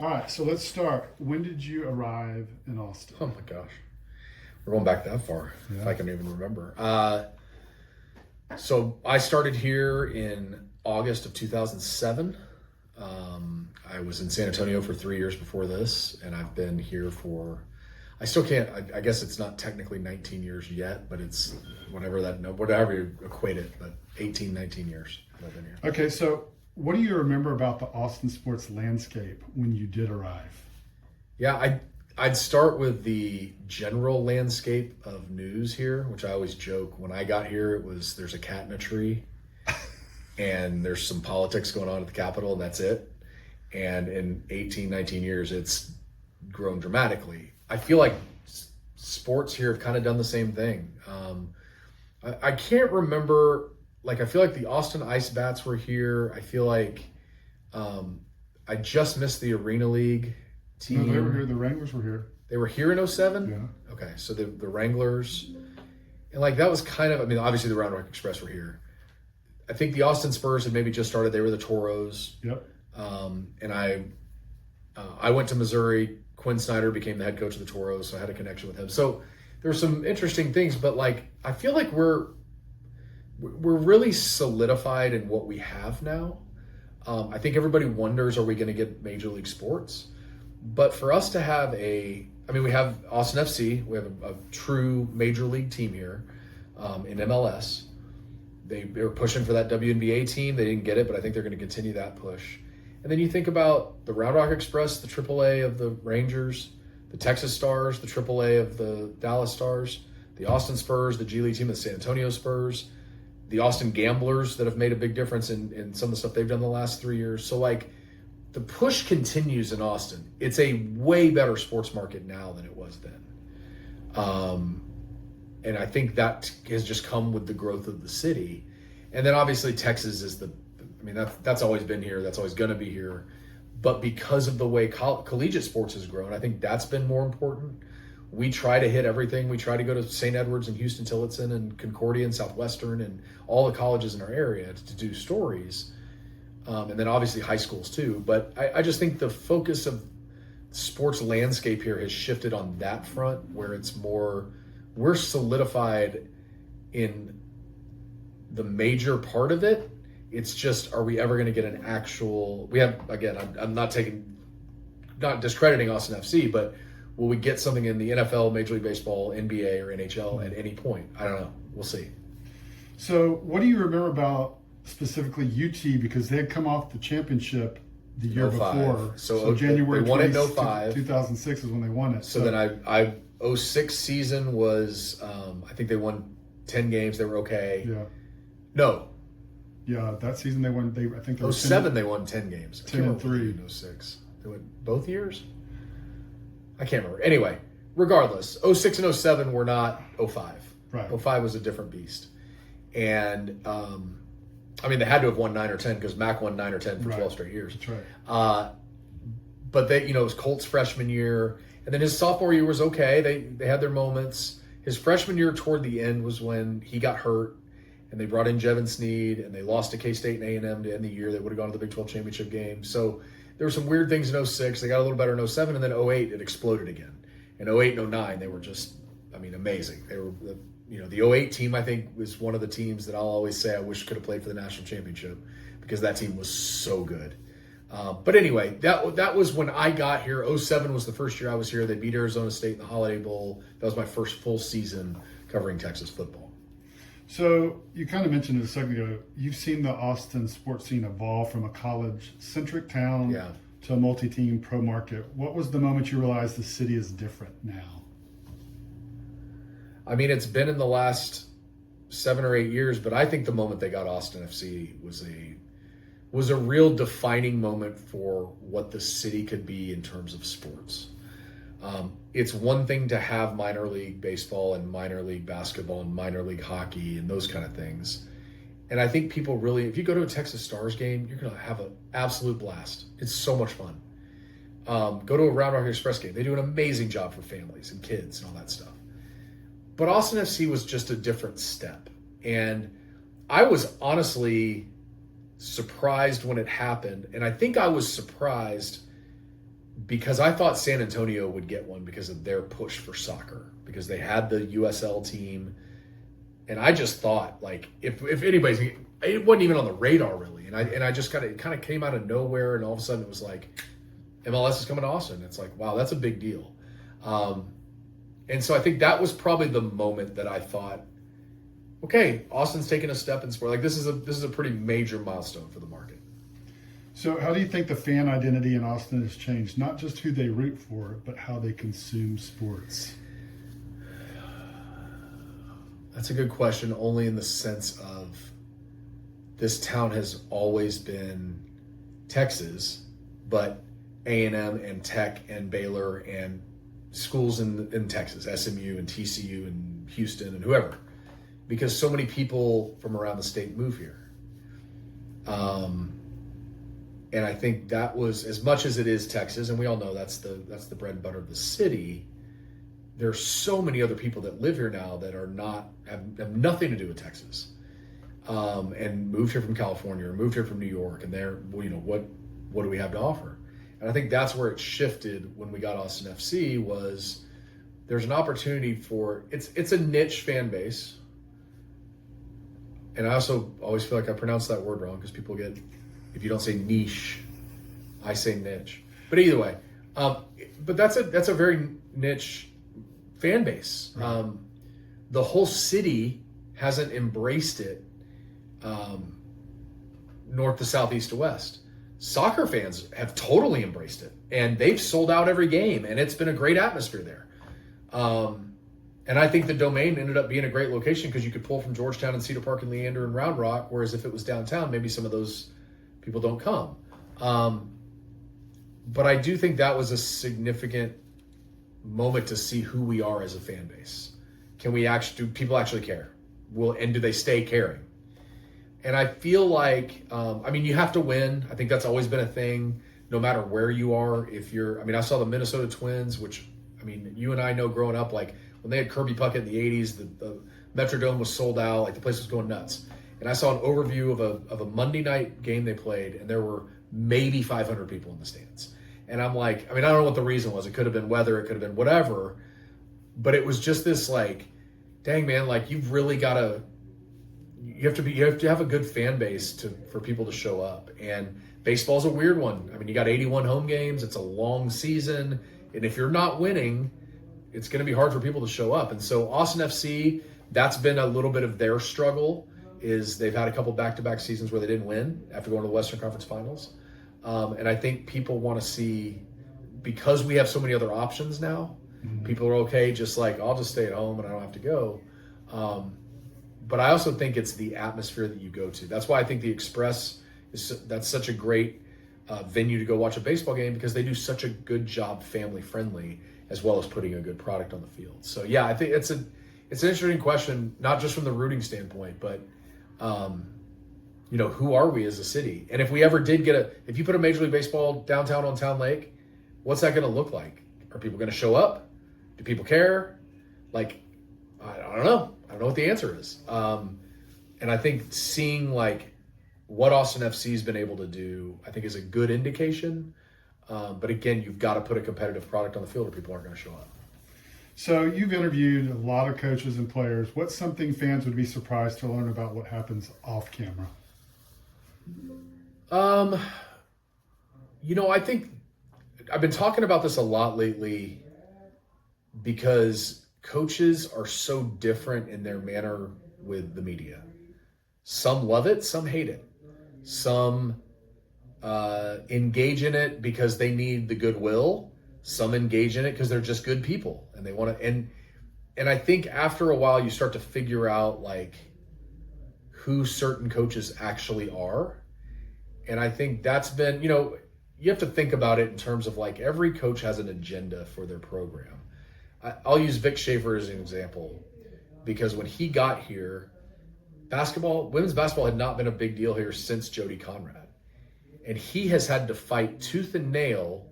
All right, so let's start. When did you arrive in Austin? Oh my gosh. We're going back that far, if Yeah. I can even remember. So I started here in August of 2007. I was in San Antonio for 3 years before this, and I've been here for, I still can't, I guess it's not technically 19 years yet, but it's whatever you equate it, but 18, 19 years I've been here. Okay, so what do you remember about the Austin sports landscape when you did arrive? Yeah, I'd start with the general landscape of news here, which I always joke. When I got here, it was there's a cat in a tree, and there's some politics going on at the Capitol, and that's it. And in 18, 19 years, it's grown dramatically. I feel like sports here have kind of done the same thing. I can't remember, like, I feel like the Austin Ice Bats were here. I feel like I just missed the Arena League team. No, they were here. The Wranglers were here. They were here in '07? Yeah. Okay, so the Wranglers. And like that was kind of, I mean, obviously the Round Rock Express were here. I think the Austin Spurs had maybe just started. They were the Toros. Yep. And I went to Missouri. Quinn Snyder became the head coach of the Toros, so I had a connection with him. So there were some interesting things, but like I feel like we're really solidified in what we have now. I think everybody wonders, are we going to get Major League Sports? But for us to have we have Austin FC. We have a true Major League team here in MLS. They were pushing for that WNBA team. They didn't get it, but I think they're going to continue that push. And then you think about the Round Rock Express, the AAA of the Rangers, the Texas Stars, the AAA of the Dallas Stars, the Austin Spurs, the G League team of the San Antonio Spurs, the Austin Gamblers that have made a big difference in some of the stuff they've done the last 3 years. So like the push continues in Austin. It's a way better sports market now than it was then. And I think that has just come with the growth of the city. And then obviously Texas is that's always been here. That's always going to be here. But because of the way collegiate sports has grown, I think that's been more important. We try to hit everything. We try to go to St. Edwards and Houston Tillotson and Concordia and Southwestern and all the colleges in our area to do stories. And then obviously high schools too. But I just think the focus of sports landscape here has shifted on that front, where it's more, we're solidified in the major part of it. It's just, are we ever going to get an actual, we have, again, I'm not discrediting Austin FC, but will we get something in the NFL, Major League Baseball, NBA, or NHL at any point? I don't know. We'll see. So what do you remember about specifically UT, because they had come off the championship the year 05. before. So January they won it in 20, 2006 is when they won it. So then I 06 season was, I think they won 10 games. They were okay. Yeah. No. Yeah, that season I think they were 07 they won 10 games. 10-3. In 06. They went both years? I can't remember. Anyway, regardless, 06 and 07 were not 05. Right. 05 was a different beast. And they had to have won 9 or 10 because Mack won 9 or 10 for 12 straight years. That's right. But it was Colt's freshman year. And then his sophomore year was okay. They had their moments. His freshman year toward the end was when he got hurt. And they brought in Jevin Sneed, and they lost to K-State and A&M to end the year. They would have gone to the Big 12 championship game. So there were some weird things in 06. They got a little better in 07, and then 08, it exploded again. In 08 and 09, they were just, amazing. They were, the 08 team, I think, was one of the teams that I'll always say I wish could have played for the national championship because that team was so good. But anyway, that was when I got here. 07 was the first year I was here. They beat Arizona State in the Holiday Bowl. That was my first full season covering Texas football. So you kind of mentioned it a second ago. You've seen the Austin sports scene evolve from a college-centric town to a multi-team pro market. What was the moment you realized the city is different now? It's been in the last 7 or 8 years, but I think the moment they got Austin FC was a real defining moment for what the city could be in terms of sports. It's one thing to have minor league baseball and minor league basketball and minor league hockey and those kind of things. And I think people really, if you go to a Texas Stars game, you're going to have an absolute blast. It's so much fun. Go to a Round Rock Express game. They do an amazing job for families and kids and all that stuff. But Austin FC was just a different step. And I was honestly surprised when it happened. And I think I was surprised because I thought San Antonio would get one because of their push for soccer, because they had the USL team. And I just thought, like, if anybody's, it wasn't even on the radar really. And I just kind of came out of nowhere, and all of a sudden it was like, MLS is coming to Austin. It's like, wow, that's a big deal. And so I think that was probably the moment that I thought, okay, Austin's taking a step in sport. Like, this is a pretty major milestone for the market. So how do you think the fan identity in Austin has changed? Not just who they root for, but how they consume sports? That's a good question, only in the sense of this town has always been Texas, but A&M and Tech and Baylor and schools in Texas, SMU and TCU and Houston and whoever, because so many people from around the state move here. And I think that was, as much as it is Texas, and we all know that's the bread and butter of the city, there's so many other people that live here now that are have nothing to do with Texas, and moved here from California or moved here from New York, and they're, well, what do we have to offer? And I think that's where it shifted when we got Austin FC. Was there's an opportunity for it's a niche fan base, and I also always feel like I pronounce that word wrong because people get, if you don't say niche, I say niche. But either way, but that's a very niche fan base. Right. The whole city hasn't embraced it, north to south, east to west. Soccer fans have totally embraced it, and they've sold out every game, and it's been a great atmosphere there. And I think the Domain ended up being a great location because you could pull from Georgetown and Cedar Park and Leander and Round Rock, whereas if it was downtown, maybe some of those people don't come. But I do think that was a significant moment to see who we are as a fan base. Do people actually care? And do they stay caring? And I feel like, you have to win. I think that's always been a thing, no matter where you are. I saw the Minnesota Twins, which, you and I know growing up, like when they had Kirby Puckett in the 80s, the Metrodome was sold out, like the place was going nuts. And I saw an overview of a Monday night game they played, and there were maybe 500 people in the stands. And I'm like, I don't know what the reason was. It could have been weather, it could have been whatever. But it was just this like, dang man, like you've really got to, you have to have a good fan base for people to show up. And baseball's a weird one. You got 81 home games. It's a long season. And if you're not winning, it's going to be hard for people to show up. And so Austin FC, that's been a little bit of their struggle, is they've had a couple back-to-back seasons where they didn't win after going to the Western Conference Finals. And I think people want to see, because we have so many other options now, people are okay just like, I'll just stay at home and I don't have to go. But I also think it's the atmosphere that you go to. That's why I think the Express that's such a great venue to go watch a baseball game, because they do such a good job family friendly, as well as putting a good product on the field. So yeah, I think it's an interesting question, not just from the rooting standpoint, but who are we as a city? And if we ever did if you put a Major League Baseball downtown on Town Lake, what's that going to look like? Are people going to show up? Do people care? Like, I don't know. I don't know what the answer is. And I think seeing like what Austin FC has been able to do, I think is a good indication. But again, you've got to put a competitive product on the field or people aren't going to show up. So you've interviewed a lot of coaches and players. What's something fans would be surprised to learn about what happens off camera? I think I've been talking about this a lot lately, because coaches are so different in their manner with the media. Some love it, some hate it. Some engage in it because they need the goodwill. Some engage in it because they're just good people and they want to. And I think after a while you start to figure out like who certain coaches actually are. And I think that's been, you have to think about it in terms of like every coach has an agenda for their program. I'll use Vic Schaefer as an example, because when he got here, women's basketball had not been a big deal here since Jody Conrad. And he has had to fight tooth and nail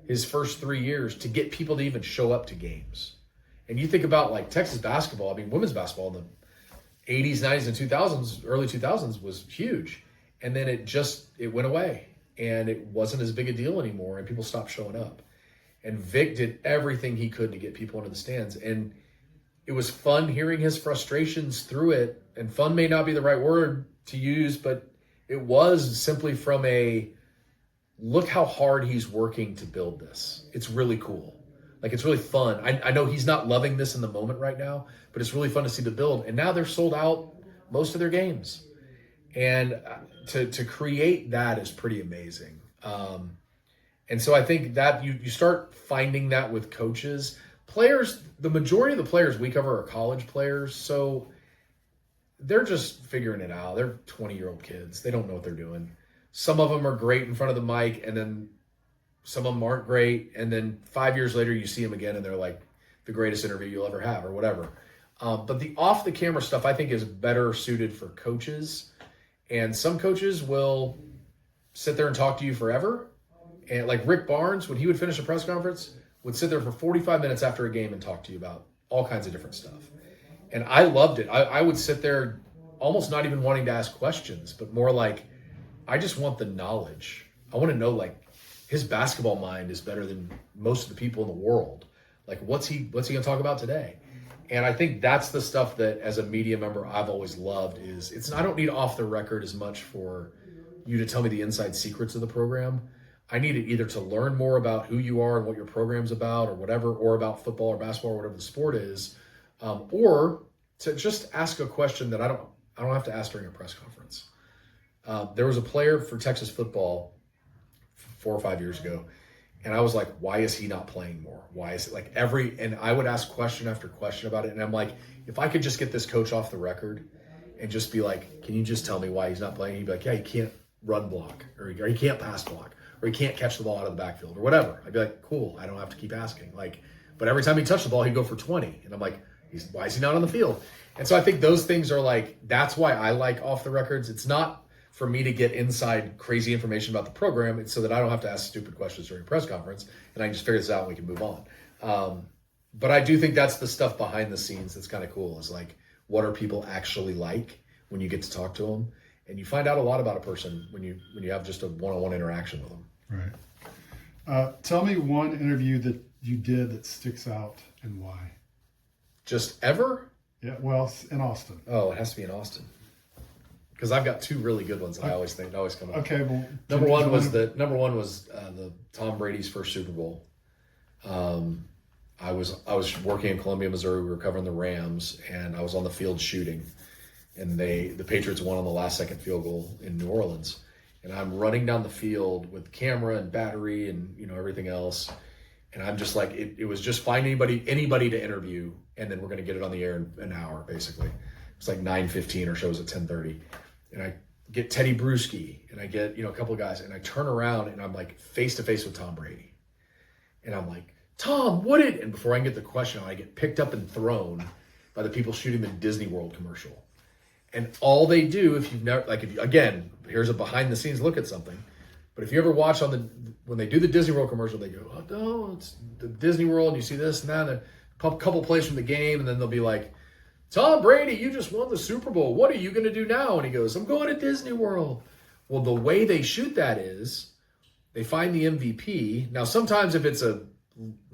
his first 3 years to get people to even show up to games. And you think about like Texas basketball, women's basketball in the 80s, 90s, and 2000s, early 2000s was huge. And then it went away and it wasn't as big a deal anymore and people stopped showing up. And Vic did everything he could to get people into the stands. And it was fun hearing his frustrations through it. And fun may not be the right word to use, but it was simply from a, look how hard he's working to build this. It's really cool. Like, it's really fun. I know he's not loving this in the moment right now, but it's really fun to see the build. And now they're sold out most of their games. And to create that is pretty amazing. And so I think that you start finding that with coaches. Players, the majority of the players we cover are college players, so they're just figuring it out. They're 20-year-old kids. They don't know what they're doing. Some of them are great in front of the mic, and then some of them aren't great. And then 5 years later, you see them again, and they're like the greatest interview you'll ever have or whatever. But the off-the-camera stuff, I think, is better suited for coaches. And some coaches will sit there and talk to you forever. And like Rick Barnes, when he would finish a press conference, would sit there for 45 minutes after a game and talk to you about all kinds of different stuff. And I loved it. I would sit there almost not even wanting to ask questions, but more like, I just want the knowledge. I want to know, like, his basketball mind is better than most of the people in the world. Like, what's he going to talk about today? And I think that's the stuff that, as a media member, I've always loved. I don't need off the record as much for you to tell me the inside secrets of the program. I need it either to learn more about who you are and what your program's about or whatever, or about football or basketball or whatever the sport is, or to just ask a question that I don't have to ask during a press conference. There was a player for Texas football 4 or 5 years ago, and I was like, why is he not playing more? Why is it and I would ask question after question about it, and I'm like, if I could just get this coach off the record and just be like, can you just tell me why he's not playing? He'd be like, yeah, he can't run block, or he can't pass block, or he can't catch the ball out of the backfield, or whatever. I'd be like, cool, I don't have to keep asking. But every time he touched the ball, he'd go for 20. And I'm like, why is he not on the field? And so I think those things are that's why I like off the records. It's not for me to get inside crazy information about the program. It's so that I don't have to ask stupid questions during a press conference, and I can just figure this out and we can move on. But I do think that's the stuff behind the scenes that's kind of cool, is like, what are people actually like when you get to talk to them? And you find out a lot about a person when you have just a one-on-one interaction with them. Right. Tell me one interview that you did that sticks out and why. Just ever? Yeah, well, in Austin. Oh, it has to be in Austin. Because I've got two really good ones that I always think always come up. Okay, well, number one was the Tom Brady's first Super Bowl. I was working in Columbia, Missouri. We were covering the Rams, and I was on the field shooting, and the Patriots won on the last second field goal in New Orleans. And I'm running down the field with camera and battery and everything else. And I'm just like, it was just find anybody to interview, and then we're going to get it on the air in an hour, basically. It's like 9:15, or shows at 10:30. And I get Teddy Bruschi, and I get, a couple of guys, and I turn around, and I'm like face to face with Tom Brady. And I'm like, Tom, and before I can get the question out, I get picked up and thrown by the people shooting the Disney World commercial. And all they do, again, here's a behind the scenes look at something. But if you ever watch when they do the Disney World commercial, they go, oh, no, it's the Disney World, and you see this and that, and a couple plays from the game, and then they'll be like, Tom Brady, you just won the Super Bowl. What are you going to do now? And he goes, I'm going to Disney World. Well, the way they shoot that is they find the MVP. Now, sometimes if it's a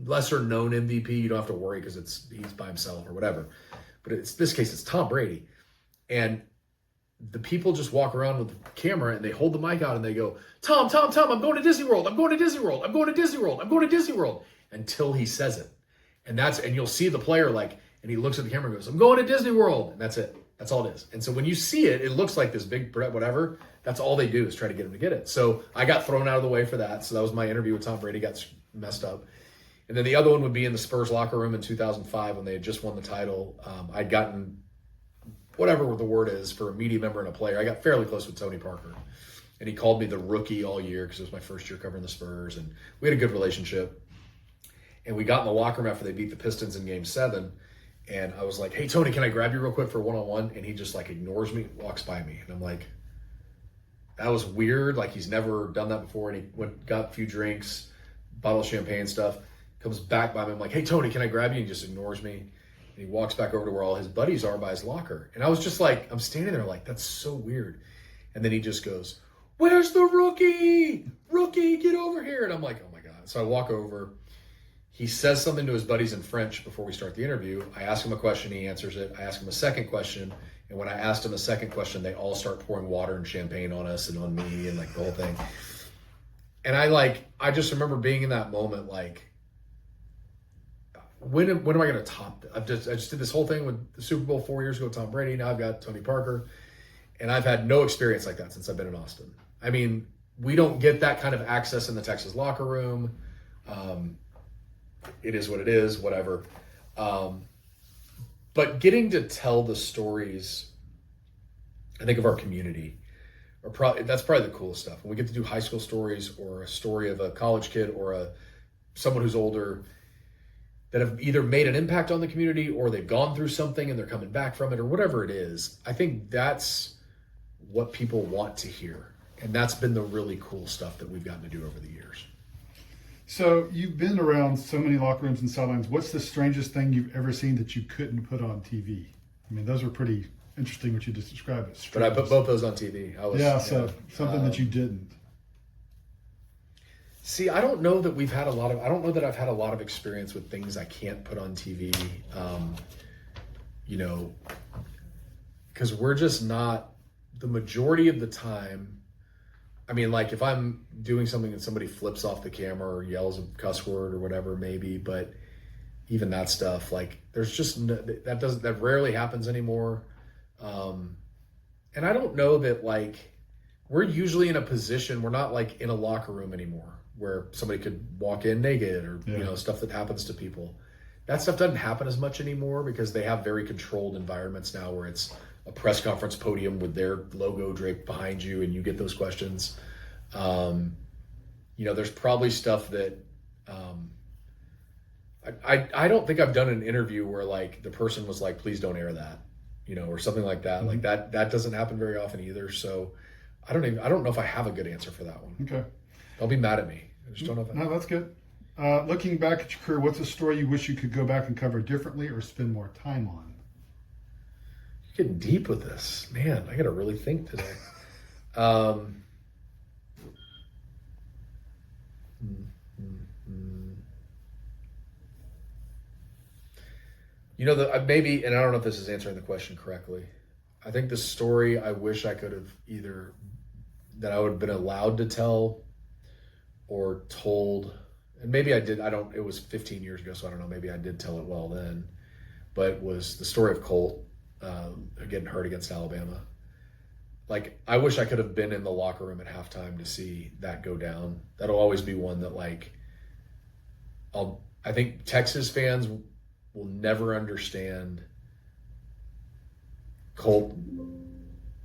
lesser known MVP, you don't have to worry because he's by himself or whatever. But this case, it's Tom Brady. And the people just walk around with the camera, and they hold the mic out, and they go, Tom, I'm going to Disney World. I'm going to Disney World. I'm going to Disney World. I'm going to Disney World. Until he says it. And you'll see the player and he looks at the camera and goes, I'm going to Disney World. And that's it. That's all it is. And so when you see it, it looks like this big whatever. That's all they do is try to get him to get it. So I got thrown out of the way for that. So that was my interview with Tom Brady, got messed up. And then the other one would be in the Spurs locker room in 2005 when they had just won the title. I'd gotten whatever the word is for a media member and a player. I got fairly close with Tony Parker. And he called me the rookie all year because it was my first year covering the Spurs. And we had a good relationship. And we got in the locker room after they beat the Pistons in Game 7. And I was like, hey, Tony, can I grab you real quick for one-on-one? And he just ignores me, walks by me. And I'm like, that was weird. He's never done that before. And he got a few drinks, bottle of champagne stuff, comes back by me. I'm like, hey, Tony, can I grab you? And he just ignores me. And he walks back over to where all his buddies are by his locker. And I was just I'm standing there that's so weird. And then he just goes, where's the rookie? Rookie, get over here. And I'm like, oh my God. So I walk over. he says something to his buddies in French before we start the interview. I ask him a question, he answers it. I ask him a second question, and when I asked him a second question, they all start pouring water and champagne on us and on me and like the whole thing. And I just remember being in that moment, like, when am I going to top this? I just did this whole thing with the Super Bowl 4 years ago, Tom Brady. Now I've got Tony Parker, and I've had no experience like that since I've been in Austin. I mean, we don't get that kind of access in the Texas locker room. It is what it is, whatever. But getting to tell the stories, I think, of our community, that's probably the coolest stuff. When we get to do high school stories, or a story of a college kid, or someone who's older that have either made an impact on the community, or they've gone through something and they're coming back from it, or whatever it is. I think that's what people want to hear. And that's been the really cool stuff that we've gotten to do over the years. So you've been around so many locker rooms and sidelines. What's the strangest thing you've ever seen that you couldn't put on TV? I mean, those are pretty interesting, what you just described as. But I put both those on TV. Something that you didn't. See, I don't know that I don't know that I've had a lot of experience with things I can't put on TV. Because we're just not, the majority of the time. I mean, like, if I'm doing something and somebody flips off the camera or yells a cuss word or whatever, maybe, but even that stuff, like, there's just that rarely happens anymore. And I don't know that, like, we're usually in a position, we're not like in a locker room anymore where somebody could walk in naked or, stuff that happens to people. That stuff doesn't happen as much anymore because they have very controlled environments now where it's a press conference podium with their logo draped behind you and you get those questions. There's probably stuff that I don't think I've done an interview where, like, the person was like, please don't air that, or something like that. Mm-hmm. Like that doesn't happen very often either. So I don't know if I have a good answer for that one. Okay. Don't be mad at me. I just don't know if No, that's good. Looking back at your career, what's a story you wish you could go back and cover differently or spend more time on? You're getting deep with this. Man, I got to really think today. Maybe, and I don't know if this is answering the question correctly. I think the story I wish I could have either, that I would have been allowed to tell or told, and maybe I did, it was 15 years ago, so I don't know, maybe I did tell it well then, but was the story of Colt getting hurt against Alabama. Like, I wish I could have been in the locker room at halftime to see that go down. That'll always be one that, like, I think Texas fans will never understand Colt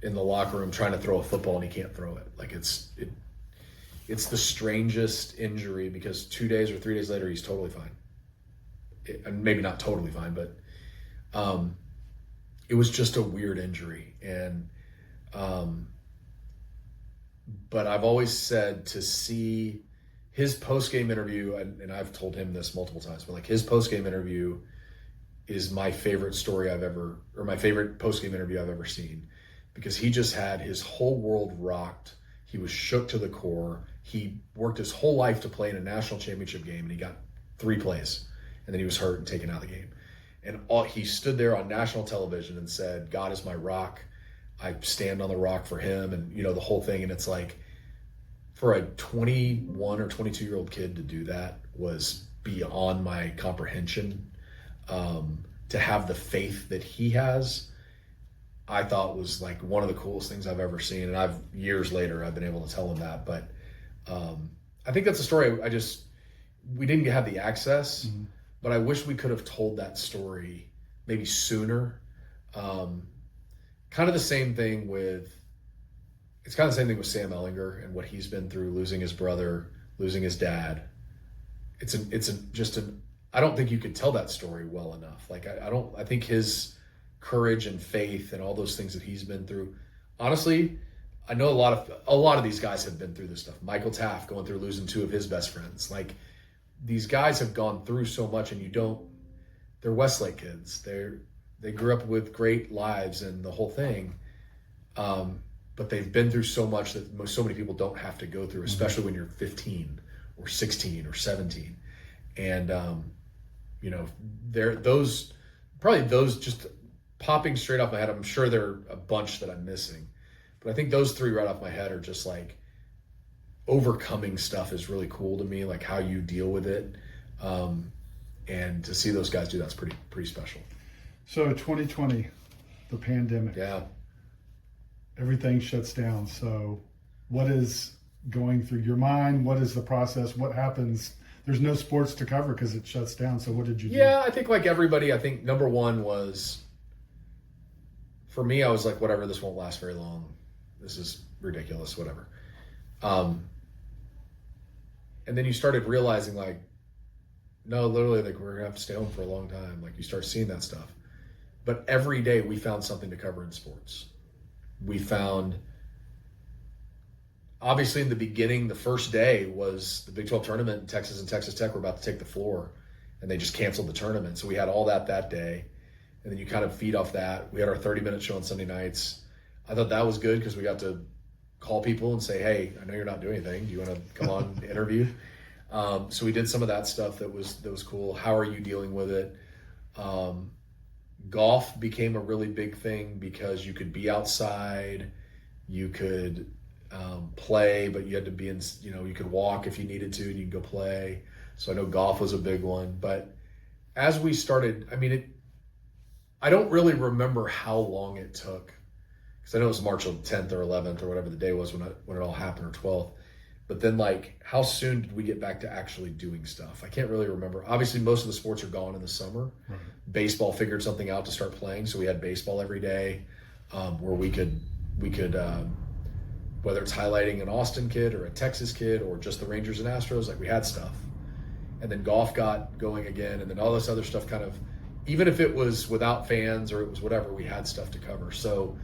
in the locker room trying to throw a football and he can't throw it. Like, it's the strangest injury because 2 days or 3 days later, he's totally fine. Maybe not totally fine, but it was just a weird injury. And but I've always said, to see his post-game interview, and I've told him this multiple times, but, like, his post-game interview is my favorite my favorite post-game interview I've ever seen, because he just had his whole world rocked. He was shook to the core. He worked his whole life to play in a national championship game, and he got 3 plays, and then he was hurt and taken out of the game. And he stood there on national television and said, God is my rock. I stand on the rock for him, and, the whole thing. And it's like, for a 21 or 22-year-old kid to do that was beyond my comprehension. To have the faith that he has, I thought was, like, one of the coolest things I've ever seen. And years later, I've been able to tell him that. But I think that's a story we didn't have the access, mm-hmm. but I wish we could have told that story maybe sooner. Kind of the same thing with Sam Ehlinger and what he's been through, losing his brother, losing his dad. I don't think you could tell that story well enough. Like, I think his courage and faith and all those things that he's been through. Honestly, I know a lot of these guys have been through this stuff. Michael Taft going through losing 2 of his best friends. Like, these guys have gone through so much, and they're Westlake kids. They grew up with great lives and the whole thing. But they've been through so much that so many people don't have to go through, especially when you're 15 or 16 or 17. And, you know, those just popping straight off my head. I'm sure there are a bunch that I'm missing, but I think those three right off my head are just like overcoming stuff is really cool to me, like how you deal with it. And to see those guys do that's pretty special. So 2020, the pandemic. Yeah. Everything shuts down. So what is going through your mind? What is the process? What happens? There's no sports to cover because it shuts down. So what did you do? Yeah, I think like everybody, I think number one was, for me, I was like, whatever, this won't last very long. This is ridiculous, whatever. And then you started realizing like, no, literally, like we're gonna have to stay home for a long time. Like you start seeing that stuff. But every day we found something to cover in sports. We found, obviously in the beginning, the first day was the Big 12 tournament, and Texas and Texas Tech were about to take the floor, and they just canceled the tournament. So we had all that day, and then you kind of feed off that. We had our 30-minute show on Sunday nights. I thought that was good because we got to call people and say, hey, I know you're not doing anything. Do you want to come on and interview? So we did some of that stuff that was cool. How are you dealing with it? Golf became a really big thing because you could be outside, you could play, but you had to be in, you know, you could walk if you needed to and you could go play. So I know golf was a big one. But as we started, I mean, I don't really remember how long it took because I know it was March 10th or 11th or whatever the day was when it all happened, or 12th. But then, like, how soon did we get back to actually doing stuff? I can't really remember. Obviously, most of the sports are gone in the summer. Right. Baseball figured something out to start playing, so we had baseball every day, where we could whether it's highlighting an Austin kid or a Texas kid or just the Rangers and Astros, like we had stuff. And then golf got going again, and then all this other stuff kind of, even if it was without fans or it was whatever, we had stuff to cover. So,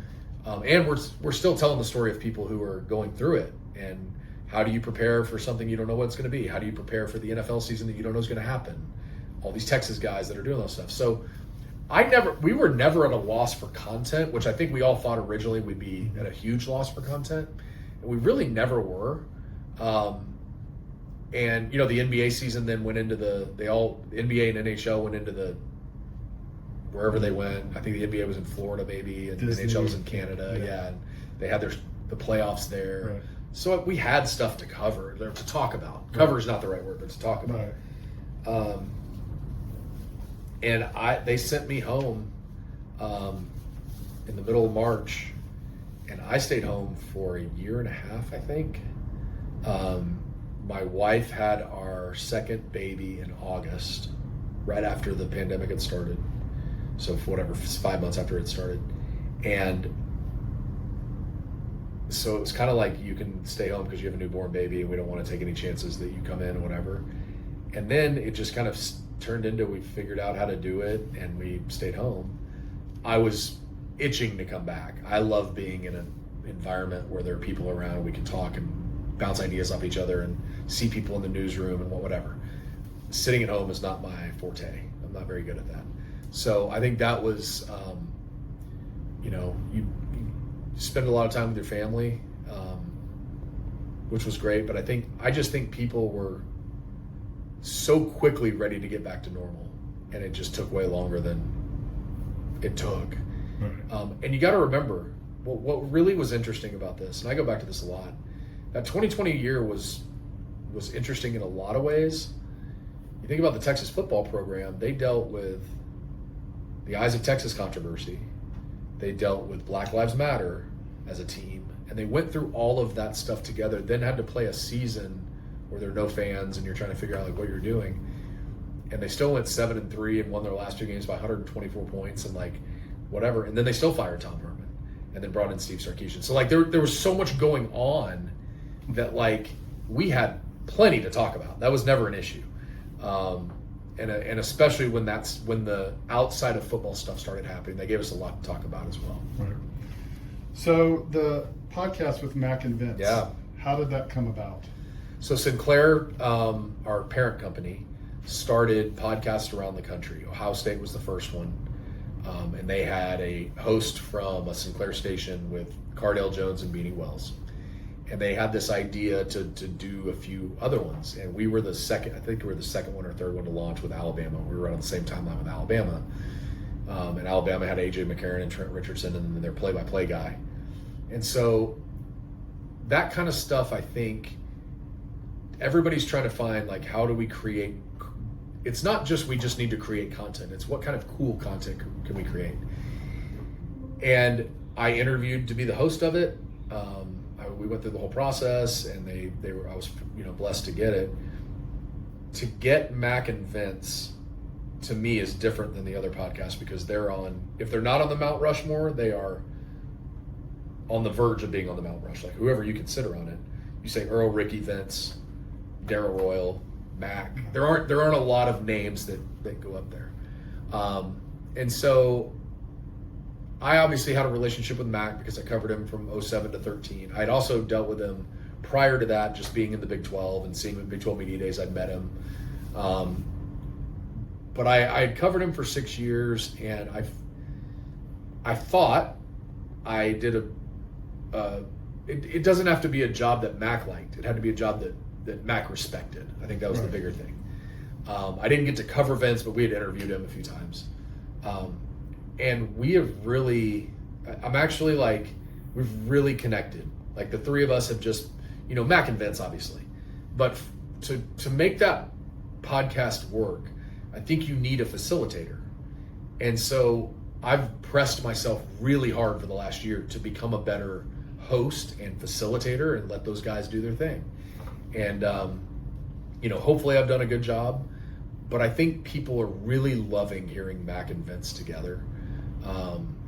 and we're still telling the story of people who are going through it. And how do you prepare for something you don't know what it's going to be? How do you prepare for the NFL season that you don't know is going to happen? All these Texas guys that are doing those stuff. So we were never at a loss for content, which I think we all thought originally we'd be at a huge loss for content. And we really never were. And, you know, the NBA season then went into the NBA and NHL went into wherever they went. I think the NBA was in Florida maybe, and Disney. The NHL was in Canada. Yeah. And they had the playoffs there. Right. So we had stuff to cover, to talk about. Right. Cover is not the right word, but to talk about. Right. And they sent me home in the middle of March, and I stayed home for a year and a half, I think. My wife had our second baby in August, right after the pandemic had started. So for 5 months after it started. And so it was kind of like, you can stay home because you have a newborn baby and we don't want to take any chances that you come in or whatever. And then it just kind of turned into, we figured out how to do it and we stayed home. I was itching to come back. I love being in an environment where there are people around, we can talk and bounce ideas off each other and see people in the newsroom and whatever. Sitting at home is not my forte. I'm not very good at that. So I think that was, you spend a lot of time with your family, which was great. But I just think people were so quickly ready to get back to normal, and it just took way longer than it took. Right. And you got to remember, what really was interesting about this, and I go back to this a lot, that 2020 year was interesting in a lot of ways. You think about the Texas football program, they dealt with the Eyes of Texas controversy. They dealt with Black Lives Matter as a team, and they went through all of that stuff together, then had to play a season where there are no fans and you're trying to figure out like what you're doing. And they still went 7-3 and won their last two games by 124 points and like whatever. And then they still fired Tom Herman and then brought in Steve Sarkisian. So like there was so much going on that like we had plenty to talk about. That was never an issue. And especially when the outside of football stuff started happening, they gave us a lot to talk about as well. Right. So the podcast with Mack and Vince, yeah. How did that come about? So Sinclair, our parent company, started podcasts around the country. Ohio State was the first one. And they had a host from a Sinclair station with Cardale Jones and Beanie Wells. And they had this idea to do a few other ones. And we were the second one or third one to launch with Alabama. We were right on the same timeline with Alabama. And Alabama had A.J. McCarron and Trent Richardson and then their play-by-play guy. And so that kind of stuff, I think, everybody's trying to find, like, how do we create – it's not just we just need to create content. It's what kind of cool content can we create. And I interviewed to be the host of it. We went through the whole process, and I was blessed to get it. To get Mack and Vince, to me, is different than the other podcasts because if they're not on the Mount Rushmore, they are on the verge of being on the Mount Rush. Like whoever you consider on it, you say Earl, Ricky, Vince, Darrell Royal, Mack. There aren't a lot of names that go up there, and so I obviously had a relationship with Mack because I covered him from 07 to 13. I'd also dealt with him prior to that, just being in the Big 12 and seeing him at Big 12 Media Days. I'd met him. But I had covered him for 6 years, and I thought I did it doesn't have to be a job that Mack liked. It had to be a job that Mack respected. I think that was the bigger thing. I didn't get to cover Vince, but we had interviewed him a few times. And we have really, we've really connected. Like the three of us have just, Mack and Vince, obviously. But to make that podcast work, I think you need a facilitator. And so I've pressed myself really hard for the last year to become a better host and facilitator and let those guys do their thing. And, hopefully I've done a good job. But I think people are really loving hearing Mack and Vince together.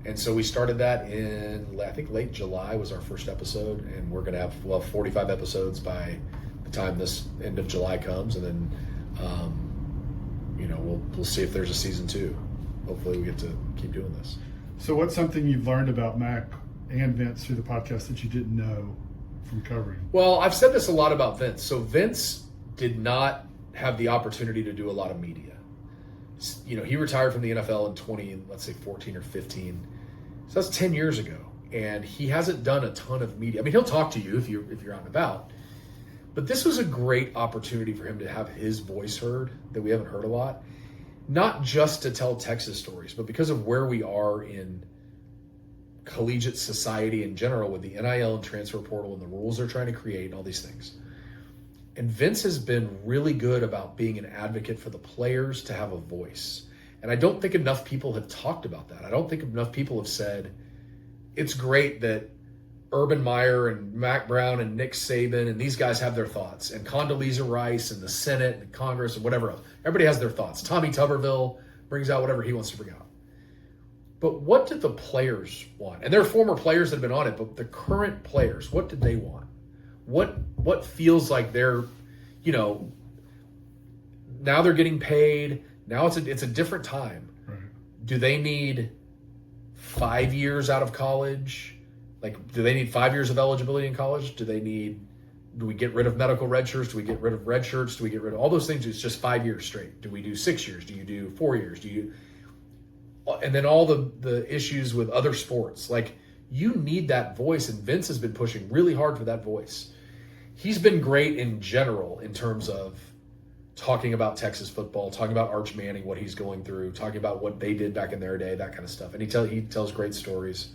And so we started that in, I think, late July was our first episode, and we're going to have 45 episodes by the time this end of July comes, and then, we'll see if there's a season 2. Hopefully we get to keep doing this. So what's something you've learned about Mack and Vince through the podcast that you didn't know from covering? Well, I've said this a lot about Vince. So Vince did not have the opportunity to do a lot of media. He retired from the NFL in 14 or 15. So that's 10 years ago. And he hasn't done a ton of media. I mean, he'll talk to you if you're out and about. But this was a great opportunity for him to have his voice heard that we haven't heard a lot. Not just to tell Texas stories, but because of where we are in collegiate society in general with the NIL and transfer portal and the rules they're trying to create and all these things. And Vince has been really good about being an advocate for the players to have a voice. And I don't think enough people have talked about that. I don't think enough people have said, it's great that Urban Meyer and Mack Brown and Nick Saban and these guys have their thoughts. And Condoleezza Rice and the Senate and Congress and whatever else. Everybody has their thoughts. Tommy Tuberville brings out whatever he wants to bring out. But what did the players want? And there are former players that have been on it, but the current players, what did they want? What feels like they're, now they're getting paid. Now it's a different time. Right. Do they need 5 years out of college? Like, do they need 5 years of eligibility in college? Do we get rid of medical red shirts? Do we get rid of red shirts? Do we get rid of all those things? It's just 5 years straight. Do we do 6 years? Do you do 4 years? And then all the issues with other sports. Like, you need that voice, and Vince has been pushing really hard for that voice. He's been great in general in terms of talking about Texas football, talking about Arch Manning, what he's going through, talking about what they did back in their day, that kind of stuff. And he tells great stories.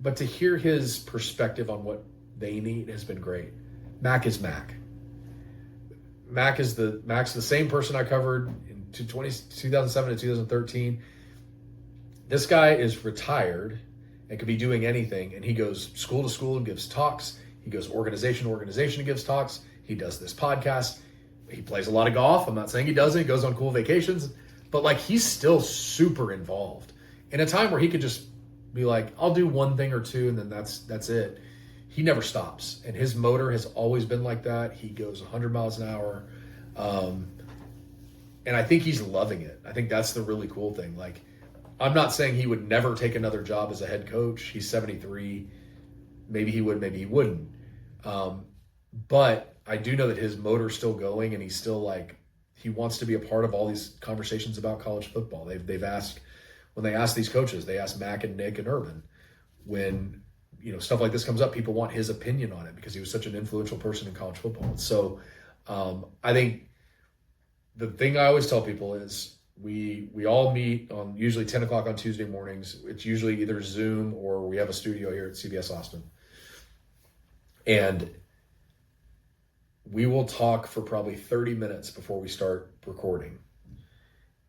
But to hear his perspective on what they need has been great. Mack is Mack. Mack's the same person I covered in 2007 and 2013. This guy is retired and could be doing anything, and he goes school to school and gives talks. He goes organization to organization and gives talks. He does this podcast. He plays a lot of golf. I'm not saying he doesn't. He goes on cool vacations. But, he's still super involved. In a time where he could just be like, I'll do one thing or two, and then that's it. He never stops. And his motor has always been like that. He goes 100 miles an hour. And I think he's loving it. I think that's the really cool thing. I'm not saying he would never take another job as a head coach. He's 73. Maybe he would, maybe he wouldn't. But I do know that his motor's still going, and he's still he wants to be a part of all these conversations about college football. They've asked, when they ask these coaches, they ask Mack and Nick and Urban when, stuff like this comes up, people want his opinion on it because he was such an influential person in college football. So I think the thing I always tell people is we all meet on usually 10 o'clock on Tuesday mornings. It's usually either Zoom or we have a studio here at CBS Austin. And we will talk for probably 30 minutes before we start recording.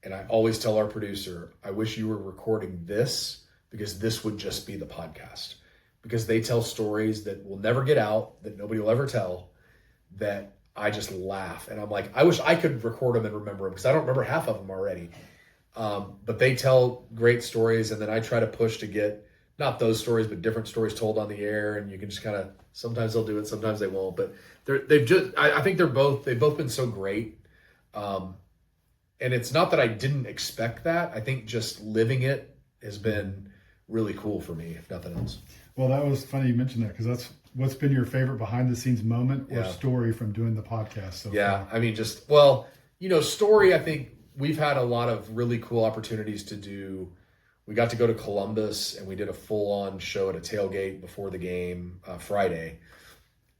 And I always tell our producer, I wish you were recording this because this would just be the podcast. Because they tell stories that will never get out, that nobody will ever tell, that I just laugh. And I'm like, I wish I could record them and remember them because I don't remember half of them already. But they tell great stories, and then I try to push to get not those stories, but different stories told on the air. And you can just kind of, sometimes they'll do it, sometimes they won't. But I think they've both been so great. And it's not that I didn't expect that. I think just living it has been really cool for me, if nothing else. Well, that was funny you mentioned that because that's what's been your favorite behind the scenes moment or story from doing the podcast so far? I mean, story, I think we've had a lot of really cool opportunities to do. We got to go to Columbus and we did a full-on show at a tailgate before the game Friday.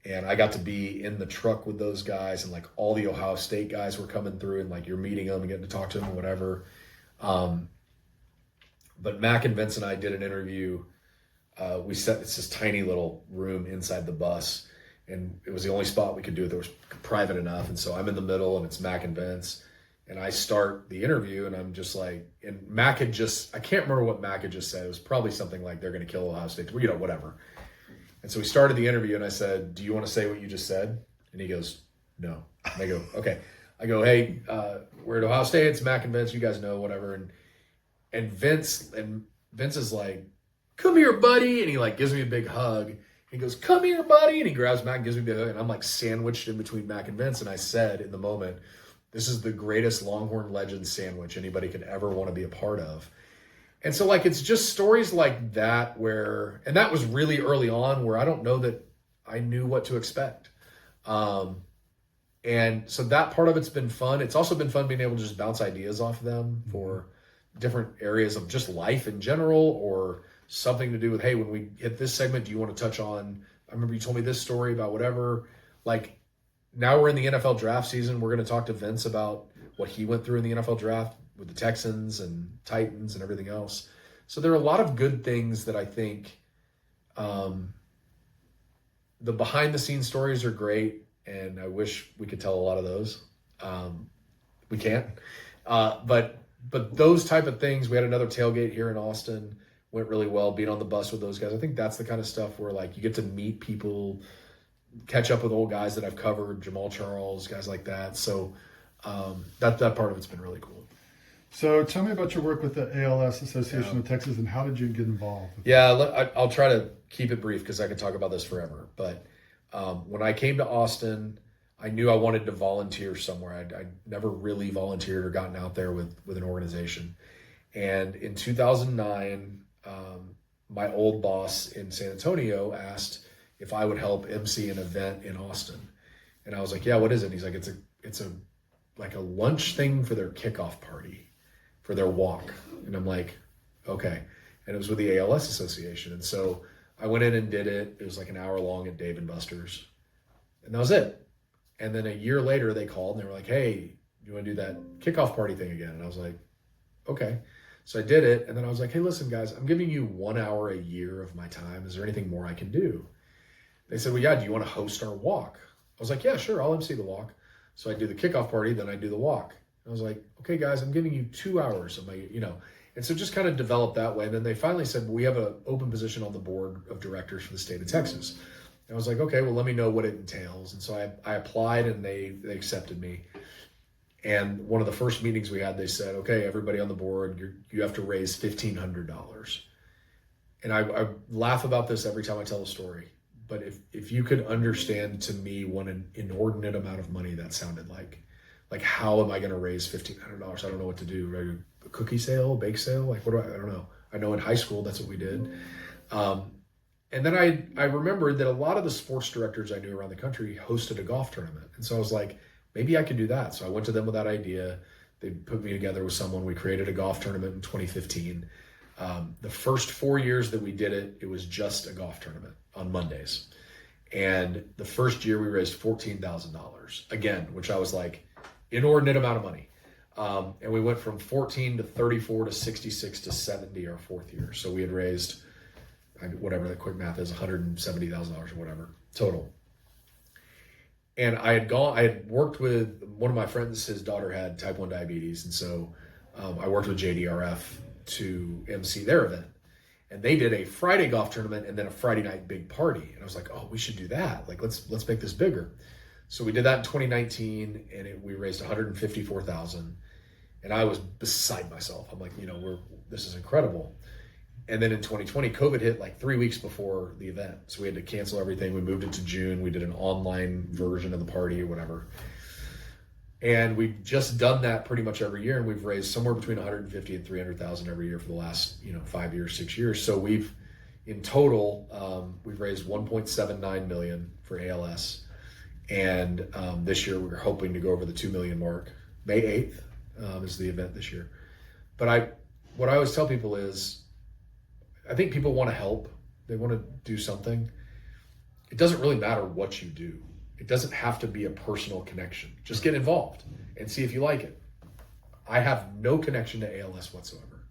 And I got to be in the truck with those guys, and like all the Ohio State guys were coming through, and like you're meeting them and getting to talk to them and whatever. But Mack and Vince and I did an interview. It's this tiny little room inside the bus, and it was the only spot we could do it that was private enough. And so I'm in the middle, and it's Mack and Vince, and I start the interview, and I'm just like, and Mack had just, I can't remember what Mack had just said. It was probably something like they're going to kill Ohio State, whatever. And so we started the interview, and I said, do you want to say what you just said? And he goes, no. And I go, okay. I go, hey, we're at Ohio State. It's Mack and Vince. You guys know, whatever. And Vince is like, come here, buddy. And he like gives me a big hug. And he goes, come here, buddy. And he grabs Mack and gives me a big hug. And I'm like sandwiched in between Mack and Vince. And I said in the moment, this is the greatest Longhorn legend sandwich anybody could ever want to be a part of. And so like, it's just stories like that where, and that was really early on where I don't know that I knew what to expect. And so that part of it's been fun. It's also been fun being able to just bounce ideas off them for different areas of just life in general, or something to do with, hey, when we hit this segment, do you want to touch on, I remember you told me this story about whatever. Like now we're in the NFL draft season. We're going to talk to Vince about what he went through in the NFL draft with the Texans and Titans and everything else. So there are a lot of good things that I think the behind the scenes stories are great. And I wish we could tell a lot of those. We can't. But those type of things, we had another tailgate here in Austin, went really well, being on the bus with those guys. I think that's the kind of stuff where like you get to meet people, catch up with old guys that I've covered, Jamal Charles, guys like that. So that part of it's been really cool. So tell me about your work with the ALS Association of Texas, and how did you get involved? I'll try to keep it brief because I could talk about this forever. But when I came to Austin, I knew I wanted to volunteer somewhere. I never really volunteered or gotten out there with an organization. And in 2009, my old boss in San Antonio asked if I would help MC an event in Austin. And I was like, yeah, what is it? And he's like, it's a like a lunch thing for their kickoff party, for their walk. And I'm like, okay. And it was with the ALS Association. And so I went in and did it. It was like an hour long at Dave & Buster's. And that was it. And then a year later they called and they were like, hey, you want to do that kickoff party thing again? And I was like, okay. So I did it. And then I was like, hey, listen, guys, I'm giving you 1 hour a year of my time. Is there anything more I can do? They said, well, yeah, do you want to host our walk? I was like, yeah, sure. I'll MC the walk. So I do the kickoff party, then I do the walk. I was like, okay, guys, I'm giving you 2 hours of my, and so just kind of developed that way. And then they finally said, well, we have an open position on the board of directors for the state of Texas. And I was like, okay, well, let me know what it entails. And so I applied and they accepted me. And one of the first meetings we had, they said, okay, everybody on the board, you have to raise $1,500. And I laugh about this every time I tell a story. But if you could understand to me what an inordinate amount of money that sounded like how am I going to raise $1,500? I don't know what to do. A cookie sale, bake sale? Like, I don't know. I know in high school, that's what we did. And then I remembered that a lot of the sports directors I knew around the country hosted a golf tournament. And so I was like, maybe I could do that. So I went to them with that idea. They put me together with someone. We created a golf tournament in 2015. The first 4 years that we did it, it was just a golf tournament on Mondays. And the first year we raised $14,000 again, which I was like, inordinate amount of money. And we went from 14 to 34 to 66 to 70 our fourth year. So we had raised, whatever the quick math is, $170,000 or whatever total. And I had worked with one of my friends, his daughter had type 1 diabetes. And so I worked with JDRF to MC their event. And they did a Friday golf tournament and then a Friday night big party. And I was like, oh, we should do that. Like, let's make this bigger. So we did that in 2019 and we raised $154,000. And I was beside myself. I'm like, this is incredible. And then in 2020, COVID hit like 3 weeks before the event. So we had to cancel everything. We moved it to June. We did an online version of the party or whatever. And we've just done that pretty much every year. And we've raised somewhere between 150 and 300,000 every year for the last, 5 years, 6 years. So in total, we've raised 1.79 million for ALS. And this year we're hoping to go over the 2 million mark. May 8th is the event this year. But what I always tell people is, I think people want to help. They want to do something. It doesn't really matter what you do. It doesn't have to be a personal connection. Just get involved and see if you like it. I have no connection to ALS whatsoever.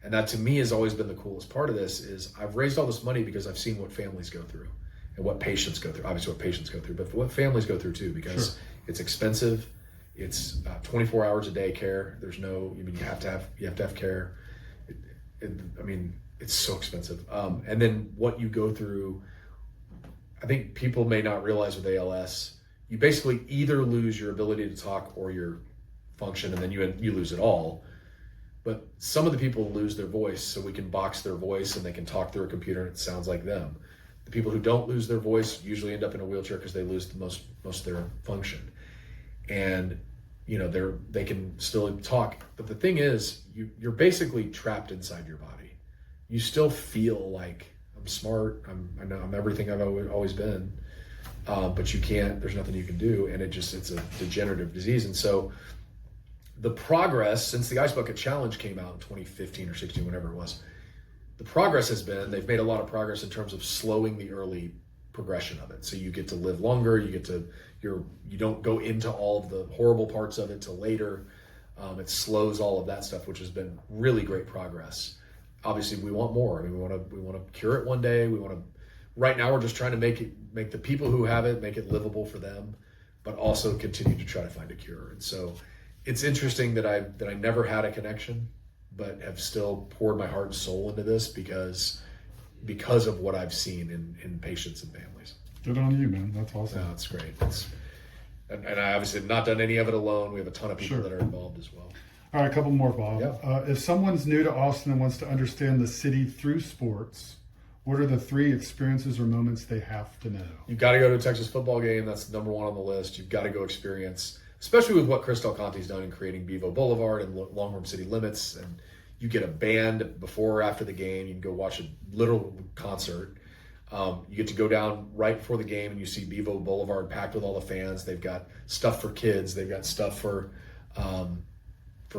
And that to me has always been the coolest part of this is I've raised all this money because I've seen what families go through and what patients go through. Obviously what patients go through, but what families go through too, because it's expensive. It's 24 hours a day care. You have to have care. It's so expensive. And then what you go through, I think people may not realize with ALS, you basically either lose your ability to talk or your function, and then you lose it all. But some of the people lose their voice, so we can box their voice and they can talk through a computer and it sounds like them. The people who don't lose their voice usually end up in a wheelchair because they lose most of their function. And they can still talk. But the thing is, you're basically trapped inside your body. You still feel like I'm smart. I know I'm everything I've always been, but you can't. There's nothing you can do, and it's a degenerative disease. And so, the progress since the Ice Bucket Challenge came out in 2015 or 16, whenever it was, the progress has been they've made a lot of progress in terms of slowing the early progression of it. So you get to live longer. You don't go into all of the horrible parts of it till later. It slows all of that stuff, which has been really great progress. Obviously we want more. We want to cure it one day. Right now we're just trying to make the people who have it, make it livable for them, but also continue to try to find a cure. And so it's interesting that I never had a connection, but have still poured my heart and soul into this because of what I've seen in patients and families. Good on you, man. That's awesome. No, it's great. And I obviously have not done any of it alone. We have a ton of people that are involved as well. All right, a couple more, Bob. Yeah. If someone's new to Austin and wants to understand the city through sports, what are the 3 experiences or moments they have to know? You've got to go to a Texas football game. That's number 1 on the list. You've got to go experience, especially with what Chris Del Conte's done in creating Bevo Boulevard and Longhorn City Limits. And you get a band before or after the game. You can go watch a literal concert. You get to go down right before the game and you see Bevo Boulevard packed with all the fans. They've got stuff for kids. They've got stuff for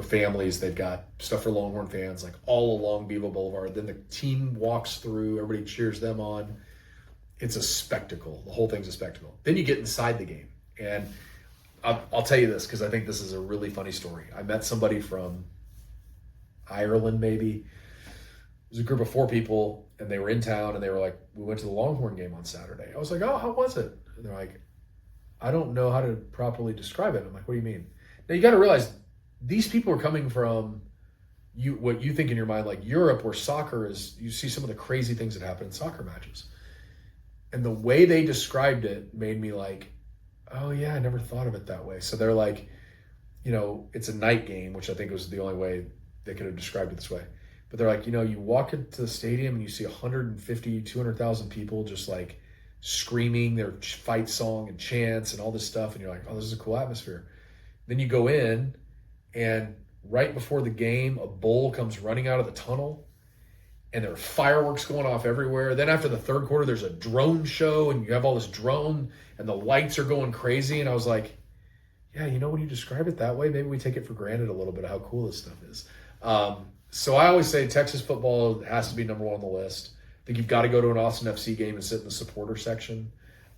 families. They've got stuff for Longhorn fans, like all along Bevo Boulevard. Then the team walks through, everybody cheers them on. It's a spectacle. The whole thing's a spectacle. Then you get inside the game. And I'll tell you this, because I think this is a really funny story. I met somebody from Ireland, maybe. It was a group of 4 people, and they were in town, and they were like, we went to the Longhorn game on Saturday. I was like, oh, how was it? And they're like, I don't know how to properly describe it. I'm like, what do you mean? Now, you got to realize, these people are coming from what you think in your mind, like Europe, where soccer is, you see some of the crazy things that happen in soccer matches. And the way they described it made me like, oh yeah, I never thought of it that way. So they're like, it's a night game, which I think was the only way they could have described it this way. But they're like, you walk into the stadium and you see 150, 200,000 people just like screaming their fight song and chants and all this stuff. And you're like, oh, this is a cool atmosphere. Then you go in, and right before the game, a bull comes running out of the tunnel and there are fireworks going off everywhere. Then after the 3rd quarter, there's a drone show and you have all this drone and the lights are going crazy. And I was like, yeah, when you describe it that way, maybe we take it for granted a little bit of how cool this stuff is. So I always say Texas football has to be number one on the list. I think you've got to go to an Austin FC game and sit in the supporter section.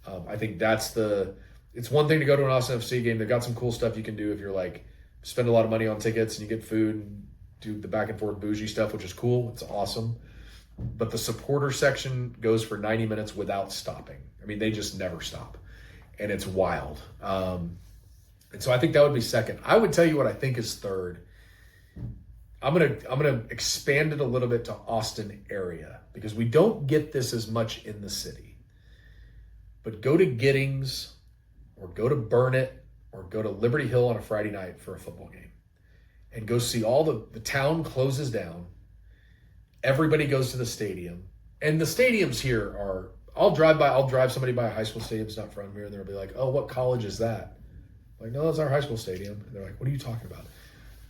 I think it's one thing to go to an Austin FC game. They've got some cool stuff you can do if you're like, spend a lot of money on tickets and you get food and do the back and forth bougie stuff, which is cool. It's awesome. But the supporter section goes for 90 minutes without stopping. I mean, they just never stop. And it's wild. And so I think that would be second. I would tell you what I think is third. I'm gonna expand it a little bit to Austin area because we don't get this as much in the city. But go to Giddings or go to Burnett or go to Liberty Hill on a Friday night for a football game and go see all the town closes down. Everybody goes to the stadium. And the stadiums here are, I'll drive somebody by a high school stadium that's not from here and they'll be like, oh, what college is that? Like, no, that's our high school stadium. And they're like, what are you talking about?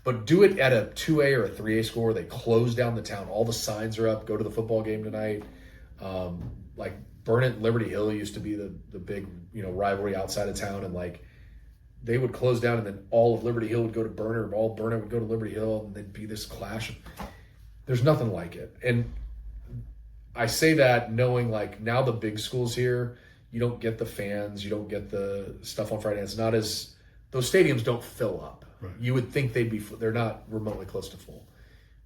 But do it at a 2A or a 3A school where they close down the town. All the signs are up. Go to the football game tonight. Like Burnett, Liberty Hill used to be the big, rivalry outside of town. And like they would close down and then all of Liberty Hill would go to Burnett or all Burnett would go to Liberty Hill and there'd be this clash. There's nothing like it. And I say that knowing like now the big schools here, you don't get the fans, you don't get the stuff on Friday. It's not as, those stadiums don't fill up. Right. You would think they're not remotely close to full.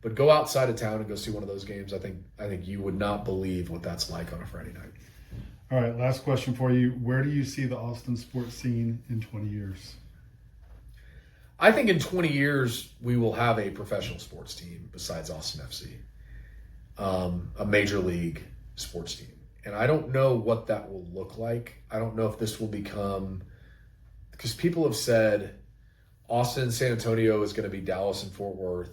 But go outside of town and go see one of those games. I think you would not believe what that's like on a Friday night. All right, last question for you. Where do you see the Austin sports scene in 20 years? I think in 20 years, we will have a professional sports team besides Austin FC, a major league sports team. And I don't know what that will look like. I don't know if this will become, because people have said Austin and San Antonio is going to be Dallas and Fort Worth,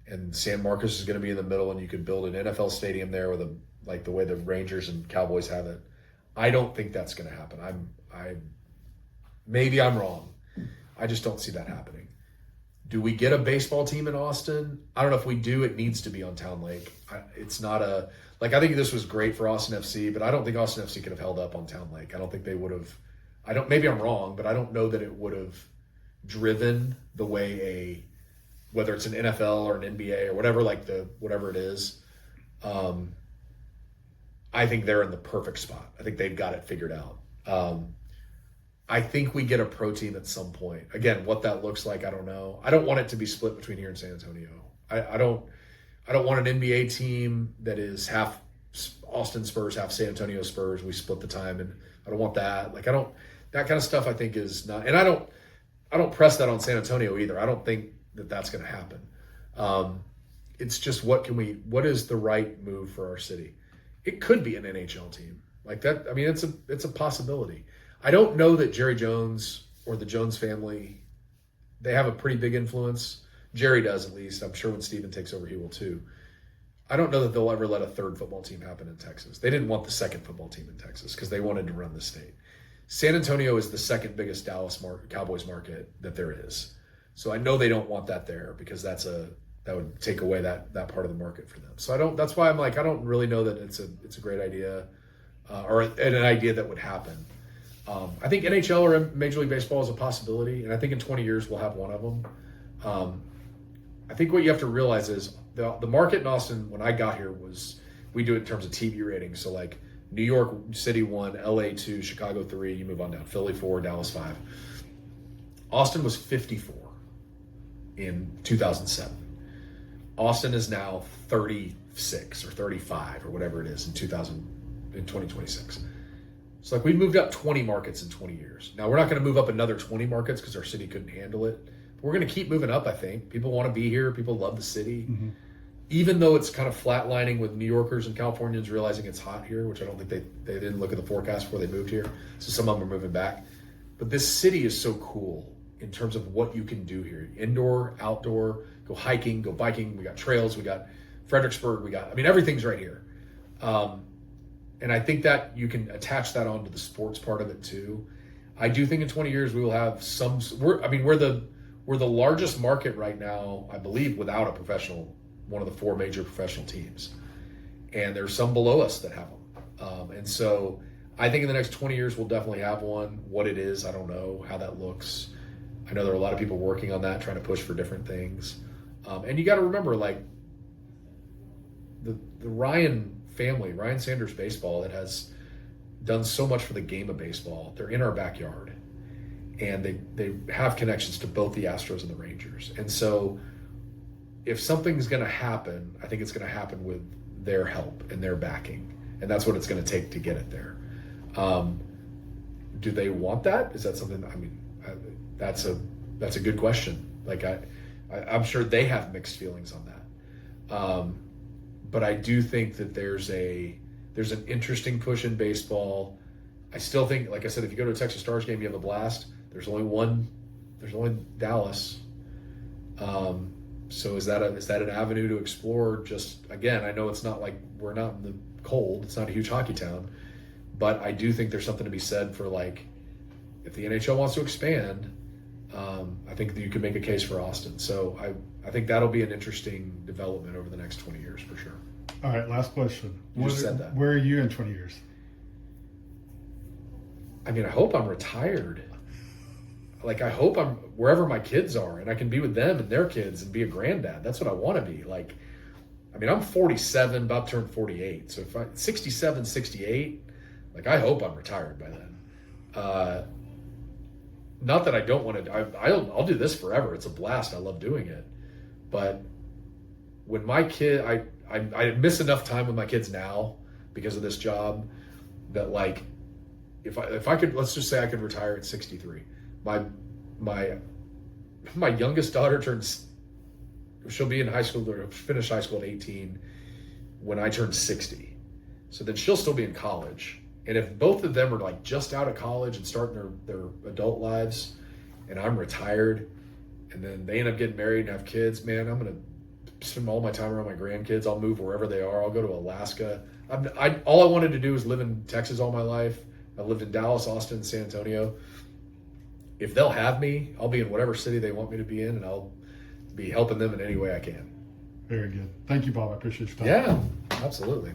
and San Marcos is going to be in the middle, and you could build an NFL stadium there with the way the Rangers and Cowboys have it. I don't think that's going to happen. Maybe I'm wrong. I just don't see that happening. Do we get a baseball team in Austin? I don't know if we do. It needs to be on Town Lake. It's not I think this was great for Austin FC, but I don't think Austin FC could have held up on Town Lake. I don't think they would have. Maybe I'm wrong, but I don't know that it would have driven the way whether it's an NFL or an NBA or whatever, whatever it is. I think they're in the perfect spot. I think they've got it figured out. I think we get a pro team at some point. Again, what that looks like, I don't know. I don't want it to be split between here and San Antonio. I don't want an NBA team that is half Austin Spurs, half San Antonio Spurs. We split the time, and I don't want that. That kind of stuff I think is not, and I don't press that on San Antonio either. I don't think that that's going to happen. It's just what is the right move for our city? It could be an NHL team like that. I mean, it's a possibility. I don't know that Jerry Jones or the Jones family, they have a pretty big influence. Jerry does, at least. I'm sure when Steven takes over, he will too. I don't know that they'll ever let a third football team happen in Texas. They didn't want the second football team in Texas because they wanted to run the state. San Antonio is the second biggest Dallas Cowboys market that there is. So I know they don't want that there because that would take away that part of the market for them. So that's why I'm like, I don't really know that it's a great idea or an idea that would happen. I think NHL or Major League Baseball is a possibility, and I think in 20 years we'll have one of them. I think what you have to realize is the market in Austin when I got here we do it in terms of TV ratings. So like New York City 1, LA 2, Chicago 3, you move on down, Philly 4, Dallas 5. Austin was 54 in 2007. Austin is now 36 or 35 or whatever it is in 2026. So we moved up 20 markets in 20 years. Now we're not going to move up another 20 markets because our city couldn't handle it. But we're going to keep moving up, I think. People want to be here. People love the city. Mm-hmm. Even though it's kind of flatlining with New Yorkers and Californians realizing it's hot here, which I don't think they didn't look at the forecast before they moved here. So some of them are moving back. But this city is so cool in terms of what you can do here. Indoor, outdoor, go hiking, go biking. We got trails. We got Fredericksburg. Everything's right here. And I think that you can attach that onto the sports part of it too. I do think in 20 years we will have we're the largest market right now, I believe, without a professional, one of the 4 major professional teams. And there's some below us that have them. And so I think in the next 20 years we'll definitely have one. What it is, I don't know how that looks. I know there are a lot of people working on that, trying to push for different things. And you got to remember, the Ryan family, Ryan Sanders Baseball, that has done so much for the game of baseball. They're in our backyard, and they have connections to both the Astros and the Rangers. And so if something's going to happen, I think it's going to happen with their help and their backing, and that's what it's going to take to get it there. Do they want that? Is that something? I mean, that's a good question. Like I'm sure they have mixed feelings on that. But I do think that there's an interesting push in baseball. I still think, like I said, if you go to a Texas Stars game, you have a blast. There's only Dallas. So is that an avenue to explore? Just, again, I know it's not like we're not in the cold. It's not a huge hockey town. But I do think there's something to be said for, like, if the NHL wants to expand, I think that you can make a case for Austin. So I think that'll be an interesting development over the next 20 years for sure. All right, last question. You just said that. Where are you in 20 years? I mean, I hope I'm retired. Like, I hope I'm wherever my kids are and I can be with them and their kids and be a granddad. That's what I want to be. Like, I mean, I'm 47, about to turn 48. So if 67, 68, like, I hope I'm retired by then. Not that I don't want to. I'll do this forever. It's a blast. I love doing it. But when my kid, I miss enough time with my kids now because of this job that, like, if I could, let's just say I could retire at 63. My youngest daughter she'll be in high school or finish high school at 18 when I turn 60. So then she'll still be in college. And if both of them are, like, just out of college and starting their adult lives, and I'm retired, and then they end up getting married and have kids, man, I'm going to spend all my time around my grandkids. I'll move wherever they are. I'll go to Alaska. All I wanted to do was live in Texas all my life. I lived in Dallas, Austin, San Antonio. If they'll have me, I'll be in whatever city they want me to be in, and I'll be helping them in any way I can. Very good. Thank you, Bob. I appreciate your time. Yeah, absolutely.